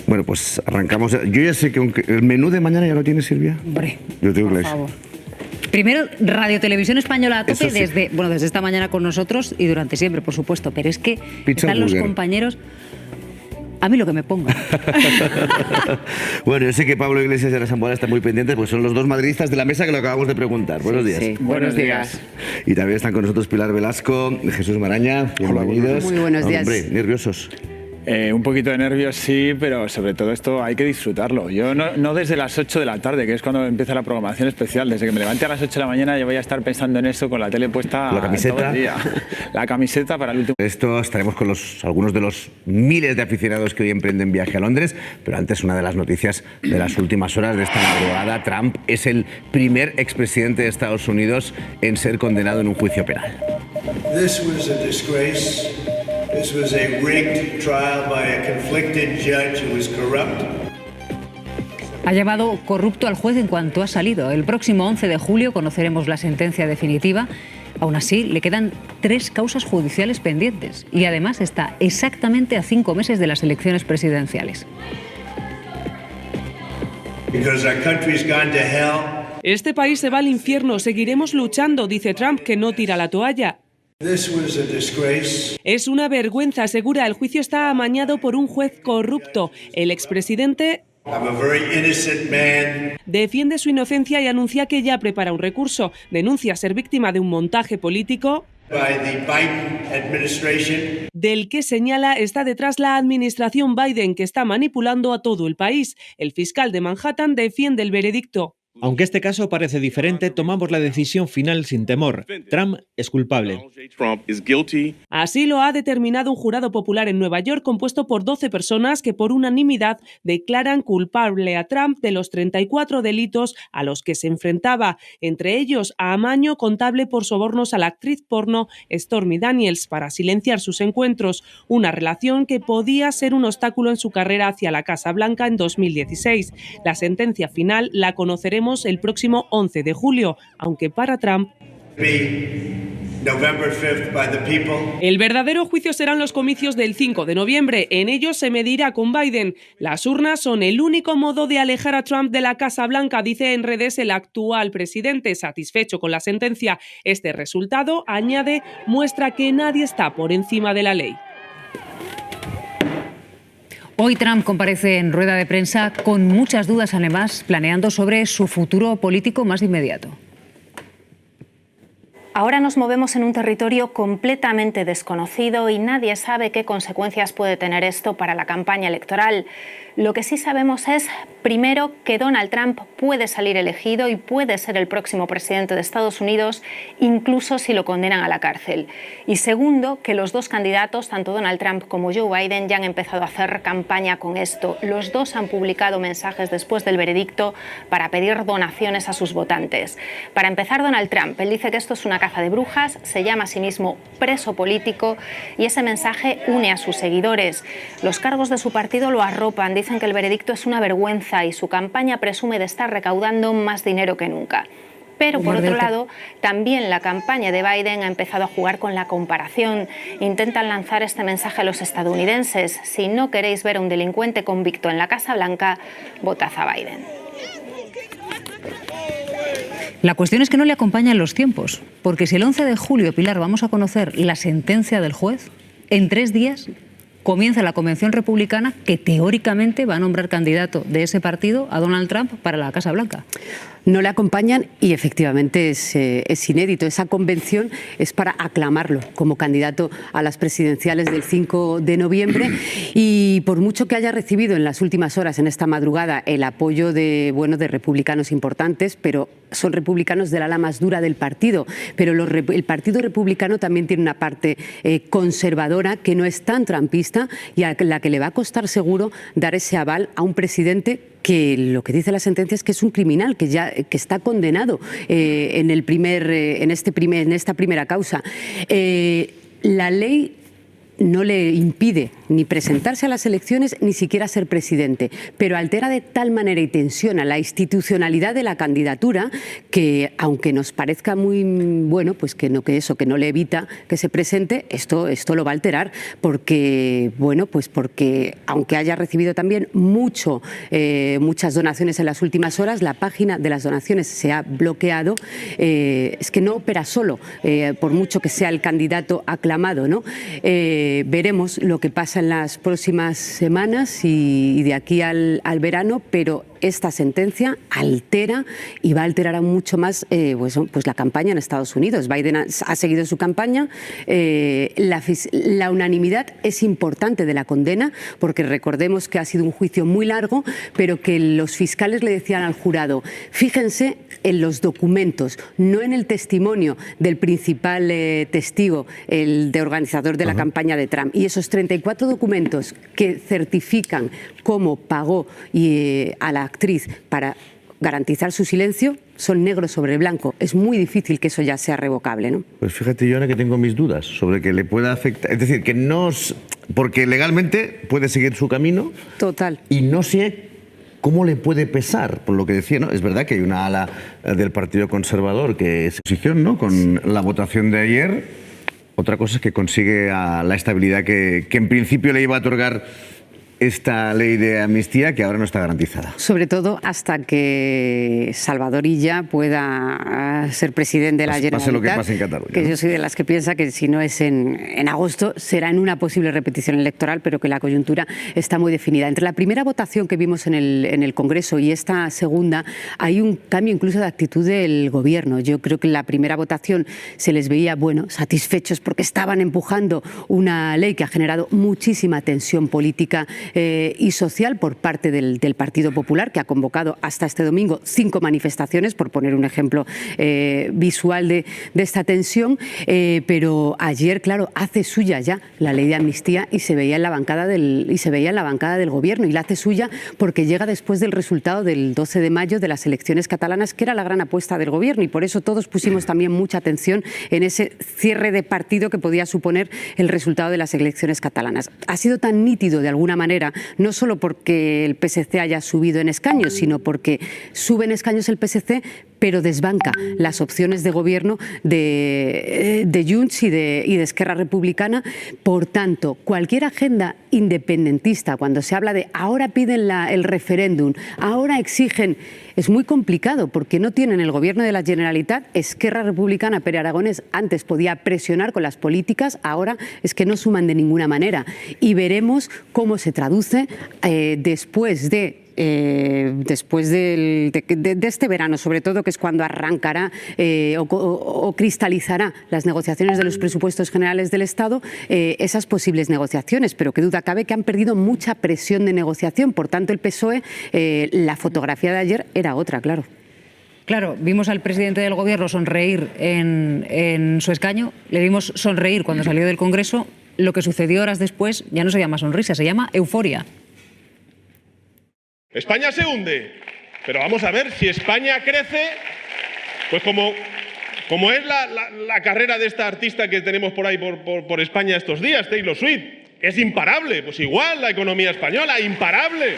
Bueno, pues arrancamos. Yo ya sé que el menú de mañana ya lo tiene Silvia. Hombre, yo tengo por que favor. Primero, Radio Televisión Española a tope sí. desde esta mañana con nosotros y durante siempre, por supuesto. Pero es que Pizza están los burger. compañeros... A mí lo que me ponga. Bueno, yo sé que Pablo Iglesias y Ana Samboana están muy pendientes, porque son los dos madridistas de la mesa que lo acabamos de preguntar. Buenos días. Sí. Buenos días. Y también están con nosotros Pilar Velasco, Jesús Maraña. Bienvenidos. Muy buenos días. Hombre, nerviosos. Un poquito de nervios sí, pero sobre todo esto hay que disfrutarlo. Yo no desde las 8 de la tarde, que es cuando empieza la programación especial. Desde que me levante a las 8 de la mañana yo voy a estar pensando en eso con la tele puesta ¿La camiseta? todo el día. La camiseta para el último. Esto estaremos con algunos de los miles de aficionados que hoy emprenden viaje a Londres, pero antes una de las noticias de las últimas horas de esta madrugada. Trump es el primer expresidente de Estados Unidos en ser condenado en un juicio penal. This was a disgrace. This was a rigged trial by a conflicted judge who was corrupt. Ha llamado corrupto al juez en cuanto ha salido. El próximo 11 de julio conoceremos la sentencia definitiva. Aún así, le quedan 3 causas judiciales pendientes y además está exactamente a 5 meses de las elecciones presidenciales. Because our country's gone to hell. Este país se va al infierno, seguiremos luchando, dice Trump, que no tira la toalla. This was a disgrace. Es una vergüenza, asegura. El juicio está amañado por un juez corrupto. El expresidente I'm a very innocent man. defiende su inocencia y anuncia que ya prepara un recurso. Denuncia ser víctima de un montaje político By the Biden administration. del que señala está detrás la administración Biden, que está manipulando a todo el país. El fiscal de Manhattan defiende el veredicto. Aunque este caso parece diferente, tomamos la decisión final sin temor. Trump es culpable. Así lo ha determinado un jurado popular en Nueva York compuesto por 12 personas que por unanimidad declaran culpable a Trump de los 34 delitos a los que se enfrentaba, entre ellos a amaño contable por sobornos a la actriz porno Stormy Daniels para silenciar sus encuentros, una relación que podía ser un obstáculo en su carrera hacia la Casa Blanca en 2016. La sentencia final la conoceremos el próximo 11 de julio, aunque para Trump November 5th by the people. el verdadero juicio serán los comicios del 5 de noviembre. En ellos se medirá con Biden. Las urnas son el único modo de alejar a Trump de la Casa Blanca, dice en redes el actual presidente. Satisfecho con la sentencia, este resultado, añade, muestra que nadie está por encima de la ley. Hoy Trump comparece en rueda de prensa con muchas dudas, además, planeando sobre su futuro político más inmediato. Ahora nos movemos en un territorio completamente desconocido y nadie sabe qué consecuencias puede tener esto para la campaña electoral. Lo que sí sabemos es, primero, que Donald Trump puede salir elegido y puede ser el próximo presidente de Estados Unidos, incluso si lo condenan a la cárcel. Y segundo, que los dos candidatos, tanto Donald Trump como Joe Biden, ya han empezado a hacer campaña con esto. Los dos han publicado mensajes después del veredicto para pedir donaciones a sus votantes. Para empezar, Donald Trump, él dice que esto es una caza de brujas, se llama a sí mismo preso político y ese mensaje une a sus seguidores. Los cargos de su partido lo arropan, dicen que el veredicto es una vergüenza y su campaña presume de estar recaudando más dinero que nunca. Pero, por otro lado, también la campaña de Biden ha empezado a jugar con la comparación. Intentan lanzar este mensaje a los estadounidenses: si no queréis ver a un delincuente convicto en la Casa Blanca, votad a Biden. La cuestión es que no le acompañan los tiempos, porque si el 11 de julio, Pilar, vamos a conocer la sentencia del juez, en 3 días comienza la convención republicana que teóricamente va a nombrar candidato de ese partido a Donald Trump para la Casa Blanca. No le acompañan y efectivamente es inédito. Esa convención es para aclamarlo como candidato a las presidenciales del 5 de noviembre y por mucho que haya recibido en las últimas horas, en esta madrugada, el apoyo de republicanos importantes, pero son republicanos del ala más dura del partido, pero el Partido Republicano también tiene una parte conservadora que no es tan trumpista y a la que le va a costar seguro dar ese aval a un presidente que lo que dice la sentencia es que es un criminal, que está condenado en esta primera causa. La ley no le impide ni presentarse a las elecciones ni siquiera ser presidente, pero altera de tal manera y tensiona la institucionalidad de la candidatura que, aunque nos parezca muy bueno, pues que no le evita que se presente, esto lo va a alterar porque, bueno, pues porque aunque haya recibido también muchas donaciones en las últimas horas, la página de las donaciones se ha bloqueado. Es que no opera solo, por mucho que sea el candidato aclamado, ¿no? Veremos lo que pasa en las próximas semanas y de aquí al verano, pero esta sentencia altera y va a alterar aún mucho más pues la campaña en Estados Unidos. Biden ha seguido su campaña. La unanimidad es importante de la condena, porque recordemos que ha sido un juicio muy largo, pero que los fiscales le decían al jurado: fíjense en los documentos, no en el testimonio del principal testigo, el de organizador de la campaña de Trump. Y esos 34 documentos que certifican cómo pagó a la actriz para garantizar su silencio son negro sobre blanco. Es muy difícil que eso ya sea revocable, ¿no? Pues fíjate, Joana, que tengo mis dudas sobre que le pueda afectar. Es decir, que no... Porque legalmente puede seguir su camino. Total. Y no sé cómo le puede pesar, por lo que decía, ¿no? Es verdad que hay una ala del Partido Conservador que es oposición, ¿no?, con la votación de ayer. Otra cosa es que consigue la estabilidad que en principio le iba a otorgar esta ley de amnistía, que ahora no está garantizada. Sobre todo hasta que Salvador Illa pueda ser presidente de la Generalitat. Pase lo que pase en Cataluña. Que yo soy de las que piensa que si no es en agosto, será en una posible repetición electoral, pero que la coyuntura está muy definida. Entre la primera votación que vimos en el Congreso y esta segunda, hay un cambio incluso de actitud del Gobierno. Yo creo que en la primera votación se les veía, bueno, satisfechos porque estaban empujando una ley que ha generado muchísima tensión política y social por parte del Partido Popular, que ha convocado hasta este domingo 5 manifestaciones, por poner un ejemplo visual de esta tensión, pero ayer, claro, hace suya ya la ley de amnistía y se veía en la bancada del Gobierno, y la hace suya porque llega después del resultado del 12 de mayo de las elecciones catalanas, que era la gran apuesta del Gobierno, y por eso todos pusimos también mucha atención en ese cierre de partido que podía suponer el resultado de las elecciones catalanas. Ha sido tan nítido de alguna manera, no solo porque el PSC haya subido en escaños, sino porque sube en escaños el PSC, pero desbanca las opciones de gobierno de Junts y de Esquerra Republicana. Por tanto, cualquier agenda independentista, cuando se habla de ahora piden el referéndum, ahora exigen, es muy complicado porque no tienen el gobierno de la Generalitat. Esquerra Republicana, Pere Aragonés, antes podía presionar con las políticas, ahora es que no suman de ninguna manera. Y veremos cómo se traduce después de este verano, sobre todo, que es cuando arrancará o cristalizará las negociaciones de los presupuestos generales del Estado, esas posibles negociaciones, pero qué duda cabe que han perdido mucha presión de negociación. Por tanto, el PSOE, la fotografía de ayer era otra, claro. Claro, vimos al presidente del Gobierno sonreír en su escaño, le vimos sonreír cuando salió del Congreso. Lo que sucedió horas después ya no se llama sonrisa, se llama euforia. España se hunde, pero vamos a ver, si España crece, pues como es la carrera de esta artista que tenemos por ahí por España estos días, Taylor Swift, es imparable, pues igual la economía española, imparable.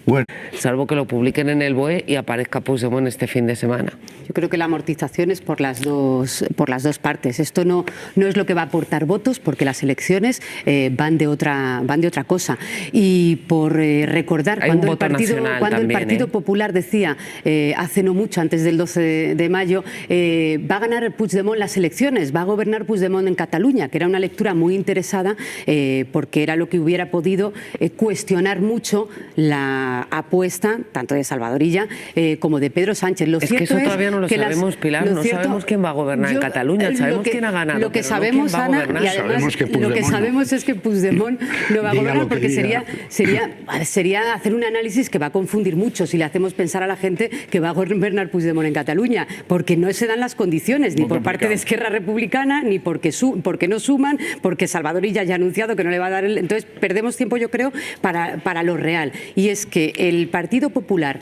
Bueno. Salvo que lo publiquen en el BOE y aparezca Puigdemont este fin de semana. Yo creo que la amortización es por las dos partes. Esto no es lo que va a aportar votos, porque las elecciones van de otra cosa. Y por recordar, cuando el Partido Popular decía hace no mucho, antes del 12 de mayo, va a ganar Puigdemont las elecciones, va a gobernar Puigdemont en Cataluña, que era una lectura muy interesada, porque era lo que hubiera podido cuestionar mucho la apuesta tanto de Salvador Illa como de Pedro Sánchez. Lo cierto es que eso todavía no lo sabemos, Pilar. No sabemos quién va a gobernar en Cataluña. Sabemos quién ha ganado. Lo que sabemos, Ana, y además lo que sabemos es que Puigdemont no va a gobernar, porque sería hacer un análisis que va a confundir mucho si le hacemos pensar a la gente que va a gobernar Puigdemont en Cataluña, porque no se dan las condiciones, ni por parte de Esquerra Republicana, ni porque no suman, porque Salvador Illa ya ha anunciado que no le va a dar Entonces perdemos tiempo, yo creo, para lo real. Y es que el Partido Popular,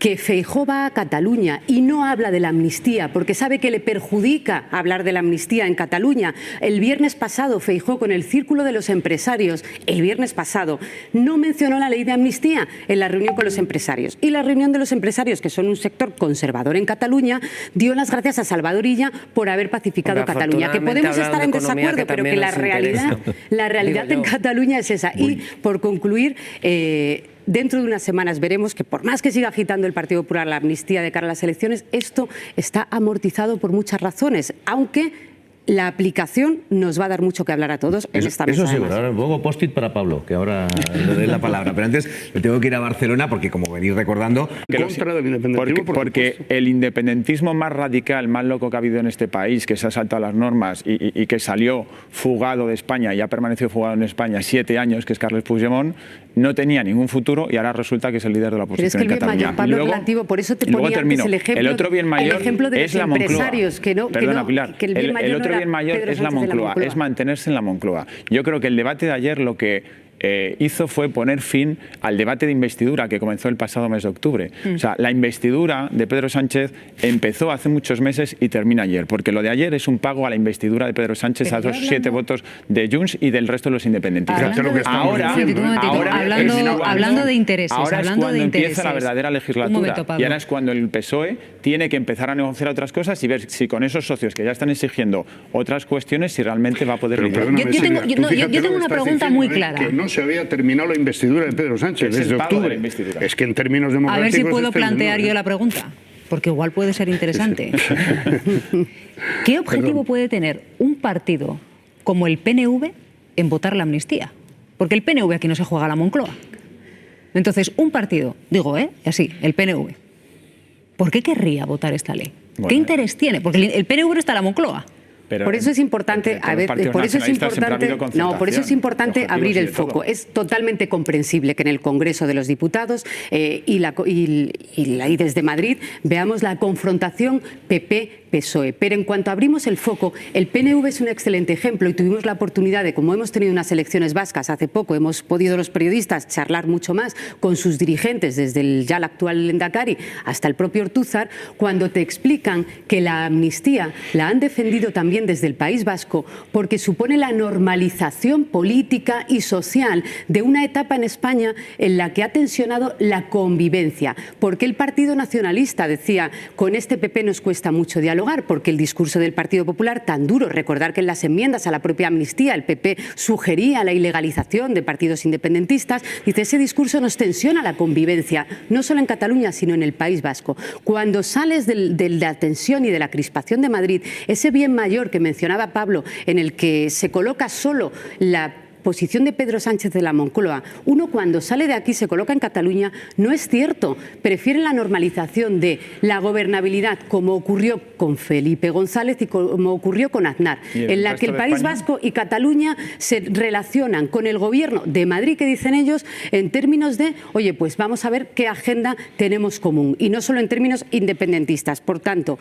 que Feijóo va a Cataluña y no habla de la amnistía porque sabe que le perjudica hablar de la amnistía en Cataluña. El viernes pasado Feijóo, con el Círculo de los Empresarios, el viernes pasado no mencionó la ley de amnistía en la reunión con los empresarios. Y la reunión de los empresarios, que son un sector conservador en Cataluña, dio las gracias a Salvador Illa por haber pacificado Cataluña. Que podemos estar en desacuerdo, pero que la realidad en Cataluña es esa. Y por concluir, dentro de unas semanas veremos que, por más que siga agitando el Partido Popular la amnistía de cara a las elecciones, esto está amortizado por muchas razones, aunque la aplicación nos va a dar mucho que hablar a todos en esta mesa. Eso seguro. Ahora luego post-it para Pablo, que ahora le doy la palabra. Pero antes me tengo que ir a Barcelona porque, como venís recordando... Porque el independentismo más radical, más loco que ha habido en este país, que se ha saltado las normas y que salió fugado de España y ha permanecido fugado en España 7 años, que es Carles Puigdemont, no tenía ningún futuro y ahora resulta que es el líder de la oposición en Cataluña. Pero es que el bien mayor, Pablo Relativo, por eso te ponía antes el ejemplo, de los empresarios. Perdona, Pilar, el otro bien mayor es la Moncloa, es mantenerse en la Moncloa. Yo creo que el debate de ayer lo que hizo fue poner fin al debate de investidura que comenzó el pasado mes de octubre. O sea, la investidura de Pedro Sánchez empezó hace muchos meses y termina ayer, porque lo de ayer es un pago a la investidura de Pedro Sánchez a los 7 votos de Junts y del resto de los independentistas. Hablando de intereses. Ahora es cuando empieza la verdadera legislatura. Momento, y ahora es cuando el PSOE tiene que empezar a negociar otras cosas y ver si con esos socios que ya están exigiendo otras cuestiones, si realmente va a poder... Yo tengo una pregunta muy clara. No se había terminado la investidura de Pedro Sánchez desde octubre. Es que en términos democráticos... A ver si puedo plantear yo la pregunta, porque igual puede ser interesante. ¿Qué objetivo puede tener un partido como el PNV en votar la amnistía? Porque el PNV aquí no se juega a la Moncloa. Entonces, un partido, digo, así, el PNV, ¿por qué querría votar esta ley? ¿Qué interés tiene? Porque el PNV no está en la Moncloa. Por eso es importante, abrir el foco. Es totalmente comprensible que en el Congreso de los Diputados y desde Madrid veamos la confrontación PP-PSOE. Pero en cuanto abrimos el foco, el PNV es un excelente ejemplo y tuvimos la oportunidad de, como hemos tenido unas elecciones vascas hace poco, hemos podido los periodistas charlar mucho más con sus dirigentes, desde el actual Lehendakari hasta el propio Ortúzar, cuando te explican que la amnistía la han defendido también desde el País Vasco porque supone la normalización política y social de una etapa en España en la que ha tensionado la convivencia. Porque el Partido Nacionalista decía, con este PP nos cuesta mucho dialogar, porque el discurso del Partido Popular tan duro, recordar que en las enmiendas a la propia amnistía el PP sugería la ilegalización de partidos independentistas, dice, ese discurso nos tensiona la convivencia, no solo en Cataluña, sino en el País Vasco. Cuando sales de la tensión y de la crispación de Madrid, ese bien mayor que mencionaba Pablo, en el que se coloca solo la posición de Pedro Sánchez de la Moncloa, uno cuando sale de aquí se coloca en Cataluña, no es cierto. Prefieren la normalización de la gobernabilidad, como ocurrió con Felipe González y como ocurrió con Aznar, en la que el País Vasco y Cataluña se relacionan con el gobierno de Madrid, que dicen ellos, en términos de, oye, pues vamos a ver qué agenda tenemos común, y no solo en términos independentistas. Por tanto,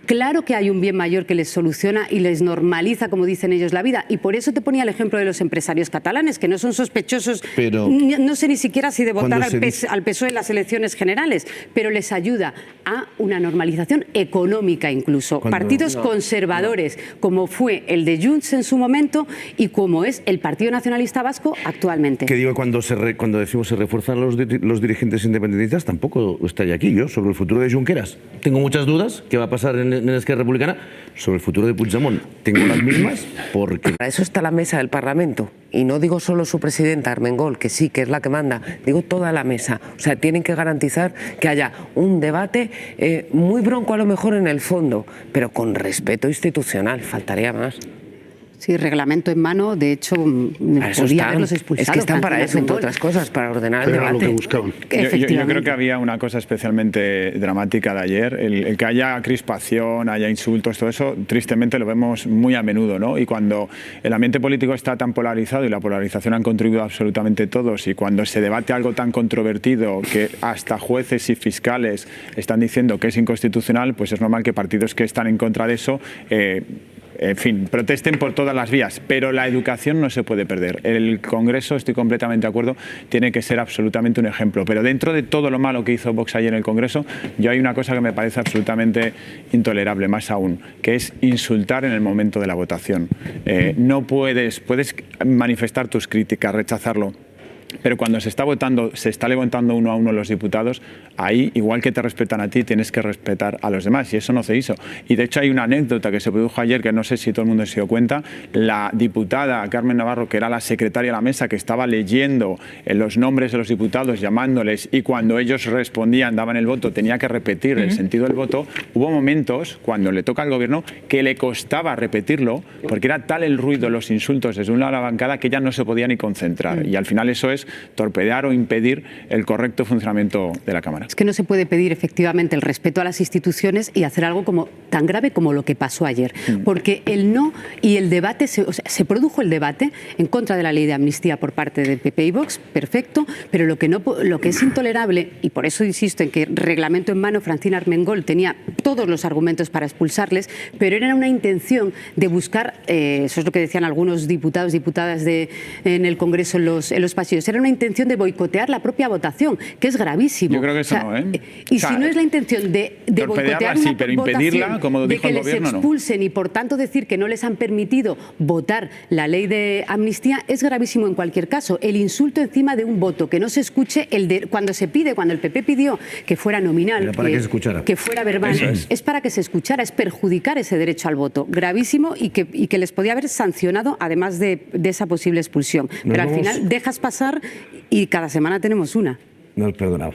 claro que hay un bien mayor que les soluciona y les normaliza, como dicen ellos, la vida. Y por eso te ponía el ejemplo de los empresarios catalanes, que no son sospechosos, no sé ni siquiera si de votar al PSOE en las elecciones generales, pero les ayuda a una normalización económica incluso. Partidos conservadores, como fue el de Junts en su momento y como es el Partido Nacionalista Vasco actualmente. Que digo, cuando decimos se refuerzan los dirigentes independentistas, tampoco estaría aquí yo sobre el futuro de Junqueras. Tengo muchas dudas. ¿Qué va a pasar en la Esquerra Republicana? Sobre el futuro de Puigdemont tengo las mismas, porque... Para eso está la mesa del Parlamento, y no digo solo su presidenta Armengol, que sí, que es la que manda, digo toda la mesa. O sea, tienen que garantizar que haya un debate muy bronco a lo mejor en el fondo, pero con respeto institucional, faltaría más. Sí, reglamento en mano, de hecho, podía haberlos expulsado. Es que están para eso, entre otras cosas, para ordenar el debate. Lo que buscaban. Yo creo que había una cosa especialmente dramática de ayer, el que haya crispación, haya insultos, todo eso, tristemente lo vemos muy a menudo, ¿no? Y cuando el ambiente político está tan polarizado, y la polarización han contribuido absolutamente todos, y cuando se debate algo tan controvertido que hasta jueces y fiscales están diciendo que es inconstitucional, pues es normal que partidos que están en contra de eso en fin, protesten por todas las vías, pero la educación no se puede perder. El Congreso, estoy completamente de acuerdo, tiene que ser absolutamente un ejemplo, pero dentro de todo lo malo que hizo Vox ayer en el Congreso, yo hay una cosa que me parece absolutamente intolerable, más aún, que es insultar en el momento de la votación. No puedes manifestar tus críticas, rechazarlo, pero cuando se está levantando uno a uno los diputados, ahí, igual que te respetan a ti, tienes que respetar a los demás, y eso no se hizo. Y de hecho hay una anécdota que se produjo ayer, que no sé si todo el mundo se dio cuenta. La diputada Carmen Navarro, que era la secretaria de la mesa, que estaba leyendo los nombres de los diputados, llamándoles, y cuando ellos respondían, daban el voto, tenía que repetir el sentido del voto. Hubo momentos, cuando le toca al gobierno, que le costaba repetirlo, porque era tal el ruido, los insultos desde un lado de la bancada, que ella no se podía ni concentrar. Y al final eso es torpedear o impedir el correcto funcionamiento de la Cámara. Es que no se puede pedir efectivamente el respeto a las instituciones y hacer algo tan grave como lo que pasó ayer. Porque el no y el debate, se produjo el debate en contra de la ley de amnistía por parte del PP y Vox, perfecto, pero lo que es intolerable, y por eso insisto en que reglamento en mano, Francina Armengol tenía todos los argumentos para expulsarles, pero era una intención de buscar, eso es lo que decían algunos diputados, diputadas en el Congreso, en los pasillos, era una intención de boicotear la propia votación, que es gravísimo. Yo creo que eso no, ¿eh? Y si no es la intención de boicotear sí, pero impedirla, como dijo el gobierno, que les expulsen y por tanto decir que no les han permitido votar la ley de amnistía, es gravísimo en cualquier caso. El insulto encima de un voto, que no se escuche cuando el PP pidió que fuera nominal, que fuera verbal, es para que se escuchara, es perjudicar ese derecho al voto. Gravísimo, y que les podía haber sancionado además de esa posible expulsión. Pero al final dejas pasar y cada semana tenemos una. No, perdona.